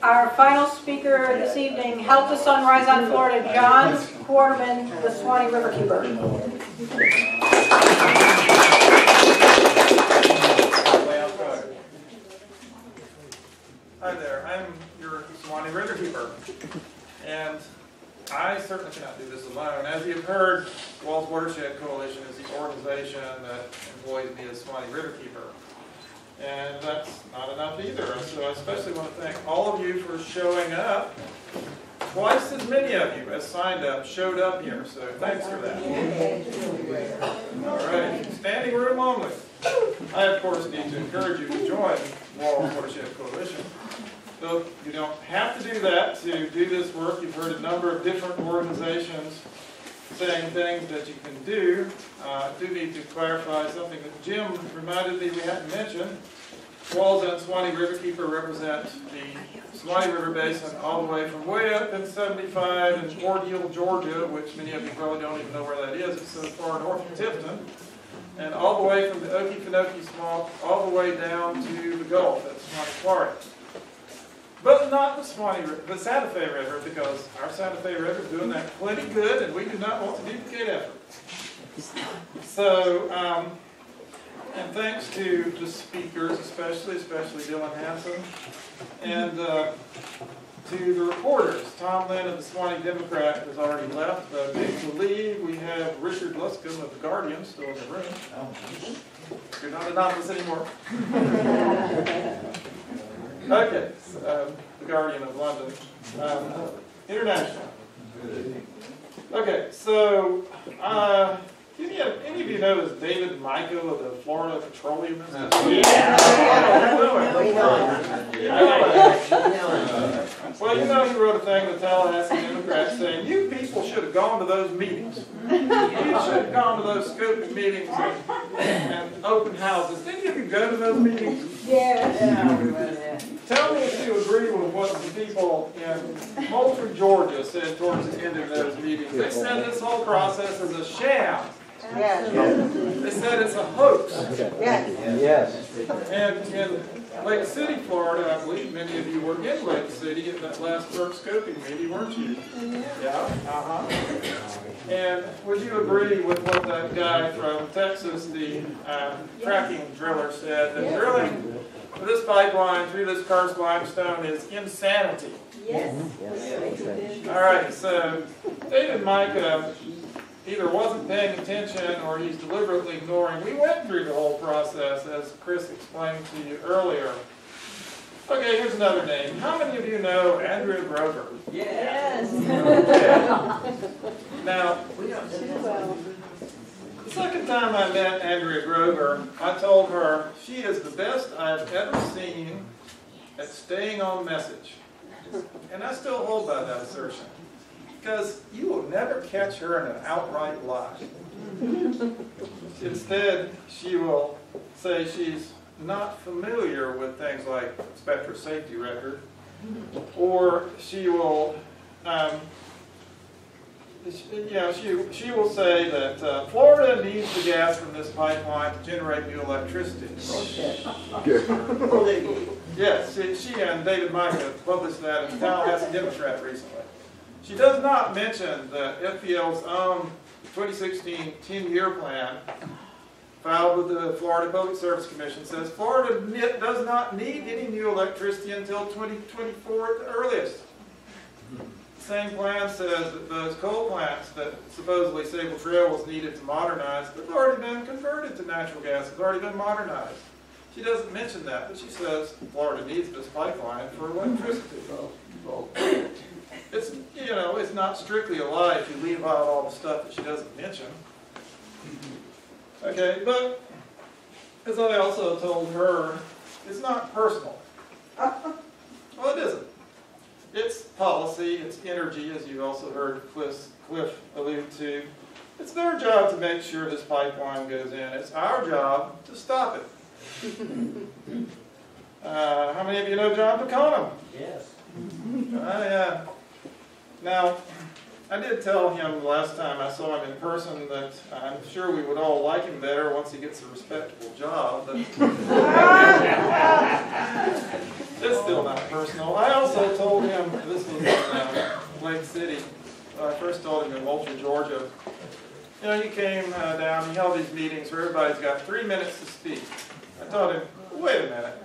Our final speaker this evening, Help to Sunrise on Florida, John Quarterman, the Suwannee Riverkeeper. Hi there, I'm your Suwannee Riverkeeper, and I certainly cannot do this alone. As you've heard, WWALS Watershed Coalition is the organization that employs me as Suwannee Riverkeeper. And that's not enough either. So I especially want to thank all of you for showing up. Twice as many of you as signed up showed up here, so thanks for that. All right, standing room only. I, of course, need to encourage you to join WWALS Watershed Coalition. So you don't have to do that to do this work. You've heard a number of different organizations saying things that you can do. I do need to clarify something that Jim reminded me we hadn't mentioned. WWALS and Suwannee Riverkeeper represent the Suwannee River Basin all the way from way up in 75 in Ordeal, Georgia, which many of you probably don't even know where that is. It's so far north of Tifton. And all the way from the Okefenokee Swamp all the way down to the Gulf at Suwannee, Florida. But not the the Santa Fe River, because our Santa Fe River is doing that plenty good, and we do not want to duplicate effort. So, and thanks to the speakers, especially Dylan Hanson, and to the reporters. Tom Lynn of the Suwannee Democrat has already left. Big to leave. We have Richard Luscombe of the Guardian still in the room. You're not anonymous anymore. Okay, the Guardian of London. International. Okay, so any of you know this David Michael of the Florida Petroleum Institute? Well, you know he wrote a thing in the Tallahassee Democrat saying, you people should have gone to those meetings. You should have gone to those scoping meetings and open houses. Didn't you go to those meetings? Yes. Tell me if you agree with what the people in Moultrie, Georgia said towards the end of those meetings. They said this whole process is a sham. Yes. They said it's a hoax. Yes. And in Lake City, Florida, I believe many of you were in Lake City at that last FERC scoping meeting, weren't you? Yeah? And would you agree with what that guy from Texas, the fracking driller, said, that drilling for this pipeline through this karst limestone is insanity? Yes. All right, so David Micah either wasn't paying attention or he's deliberately ignoring. We went through the whole process, as Chris explained to you earlier. Okay, here's another name. How many of you know Andrea Grover? Yes. Okay. Now, the second time I met Andrea Grover, I told her she is the best I've ever seen at staying on message. And I still hold by that assertion. Because you will never catch her in an outright lie. Instead, she will say she's not familiar with things like Spectra safety record, or she will, she will say that Florida needs the gas from this pipeline to generate new electricity. Yes, she and David Micah published that in the Tallahassee Democrat recently. She does not mention that FPL's own 2016 10-year plan filed with the Florida Public Service Commission says Florida does not need any new electricity until 2024 at the earliest. The same plan says that those coal plants that supposedly Sabal Trail was needed to modernize, they've already been converted to natural gas, have already been modernized. She doesn't mention that, but she says Florida needs this pipeline for electricity. It's, it's not strictly a lie if you leave out all the stuff that she doesn't mention. Okay, but as I also told her, it's not personal. Well, it isn't. It's policy, it's energy, as you also heard Cliff allude to. It's their job to make sure this pipeline goes in. It's our job to stop it. How many of you know John Pecanum? Yes. Yeah. Now, I did tell him the last time I saw him in person that I'm sure we would all like him better once he gets a respectable job. But It's still not personal. I also told him, this was in Lake City, I first told him in Walter, Georgia, you know, you came down, you held these meetings where everybody's got 3 minutes to speak. I told him, wait a minute.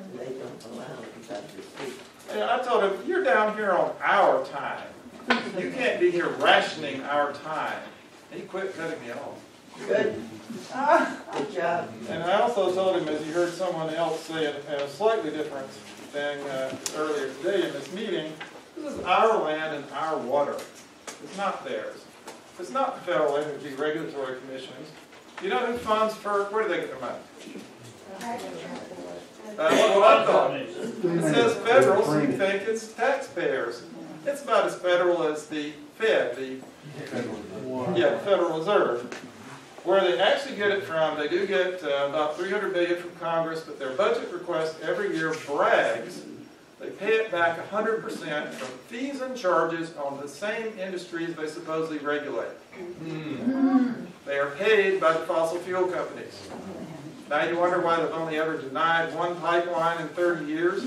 I told him, you're down here on our time. You can't be here rationing our time. He quit cutting me off. Good. Good job. And I also told him, as you heard someone else say a slightly different thing earlier today in this meeting, this is our land and our water. It's not theirs. It's not the Federal Energy Regulatory Commission's. You know who funds FERC? Where do they get their money? That's what I thought. It says federal, so you think it's taxpayers. It's about as federal as the Fed, the Federal Reserve. Where they actually get it from, they do get about $300 billion from Congress, but their budget request every year brags they pay it back 100% from fees and charges on the same industries they supposedly regulate. They are paid by the fossil fuel companies. Now you wonder why they've only ever denied one pipeline in 30 years?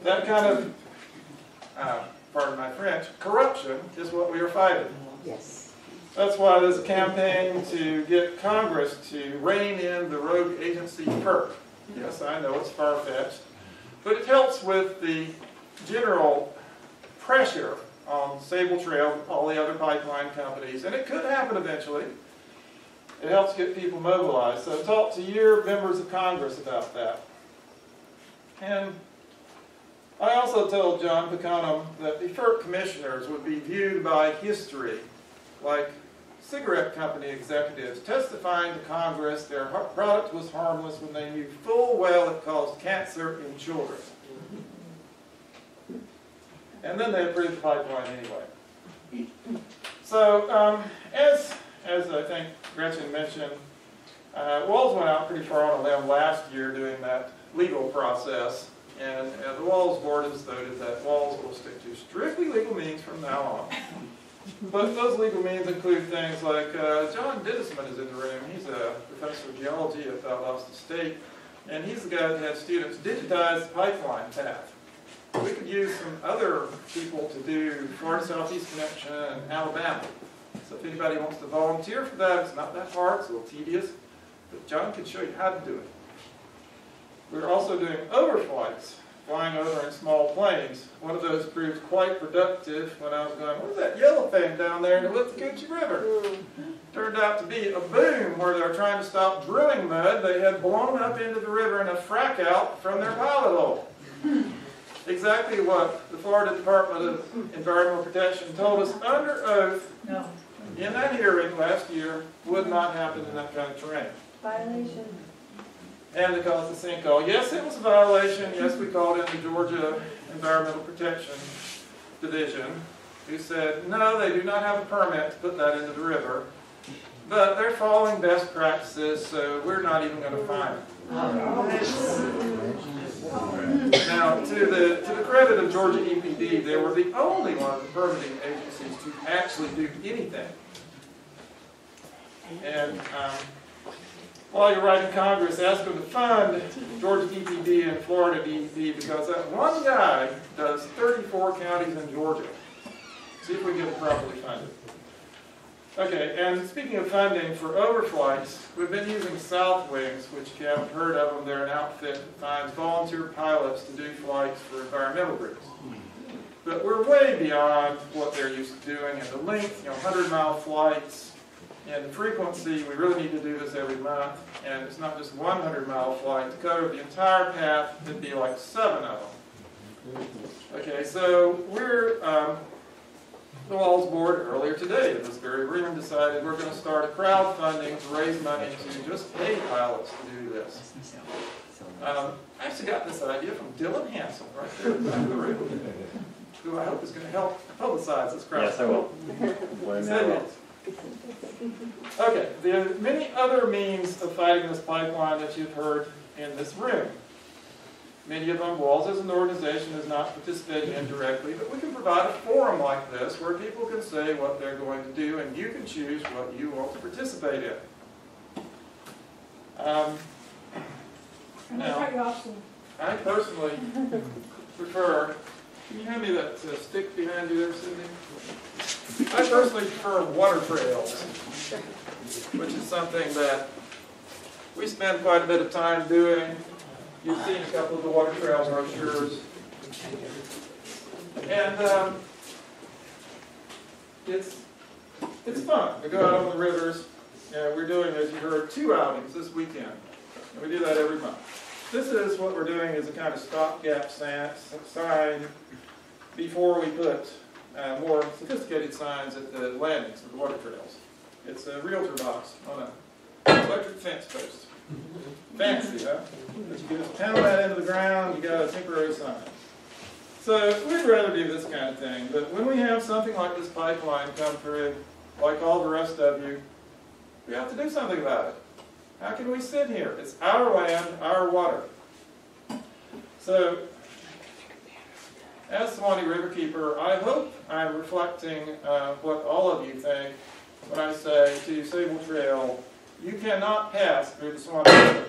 That kind of, pardon my French, corruption is what we are fighting. Yes. That's why there's a campaign to get Congress to rein in the rogue agency FERC. Yes, I know it's far-fetched, but it helps with the general pressure on Sabal Trail and all the other pipeline companies, and it could happen eventually. It helps get people mobilized. So talk to your members of Congress about that. And I also told John Pecanum that the FERC commissioners would be viewed by history like cigarette company executives testifying to Congress their product was harmless when they knew full well it caused cancer in children. And then they approved the pipeline anyway. So as I think Gretchen mentioned, WALS went out pretty far on a limb last year doing that legal process, and the WALS board has voted that WALS will stick to strictly legal means from now on. But those legal means include things like John Dittesman is in the room. He's a professor of geology at Boston State, and he's the guy that had students digitize the pipeline path. We could use some other people to do Florida Southeast Connection and Alabama. So if anybody wants to volunteer for that, it's not that hard, it's a little tedious, but John can show you how to do it. We're also doing overflights, flying over in small planes. One of those proved quite productive when I was going, what's that yellow thing down there in the Withlacoochee River? Turned out to be a boom where they were trying to stop drilling mud. They had blown up into the river in a frack out from their pilot hole. Exactly what the Florida Department of Environmental Protection told us under oath in that hearing last year would not happen in that kind of terrain. Violation. And they caused a sinkhole. Yes, it was a violation. Yes, we called in the Georgia Environmental Protection Division, who said, no, they do not have a permit to put that into the river. But they're following best practices, so we're not even going to fine them. Now, to the credit of Georgia EPD, they were the only one of the permitting agencies to actually do anything. And while you're writing Congress, ask them to fund Georgia EPD and Florida DEP, because that one guy does 34 counties in Georgia. See if we get it properly funded. Okay, and speaking of funding for overflights, we've been using South Wings, which if you haven't heard of them, they're an outfit that finds volunteer pilots to do flights for environmental groups. But we're way beyond what they're used to doing, and the length, 100-mile flights, and the frequency, we really need to do this every month, and it's not just 100-mile flight. To cover the entire path, it'd be like 7 of them. Okay, so we're, the WALS board earlier today in this very room decided we're going to start a crowdfunding to raise money to just pay pilots to do this. I actually got this idea from Dylan Hansen right there in the back of the room, who I hope is going to help publicize this crowdfunding. Yes, I will. Okay, there are many other means of fighting this pipeline that you've heard in this room. Many of them, WALS as an organization is not participating in directly, but we can provide a forum like this where people can say what they're going to do, and you can choose what you want to participate in. I'm going to cut you off soon. I personally prefer, can you hand me that stick behind you there, Cindy? I personally prefer water trails, which is something that we spend quite a bit of time doing. You've seen a couple of the water trail brochures. And it's fun. We go out on the rivers, and we're doing, as you heard, 2 outings this weekend. And we do that every month. This is what we're doing is a kind of stopgap sign before we put more sophisticated signs at the landings of the water trails. It's a realtor box on an electric fence post. Fancy, huh? But you can just pound that into the ground, you got a temporary sign. So we'd rather do this kind of thing, but when we have something like this pipeline come through, like all the rest of you, we have to do something about it. How can we sit here? It's our land, our water. So, as Suwannee Riverkeeper, I hope I'm reflecting what all of you think when I say to Sabal Trail, you cannot pass through the Suwannee River.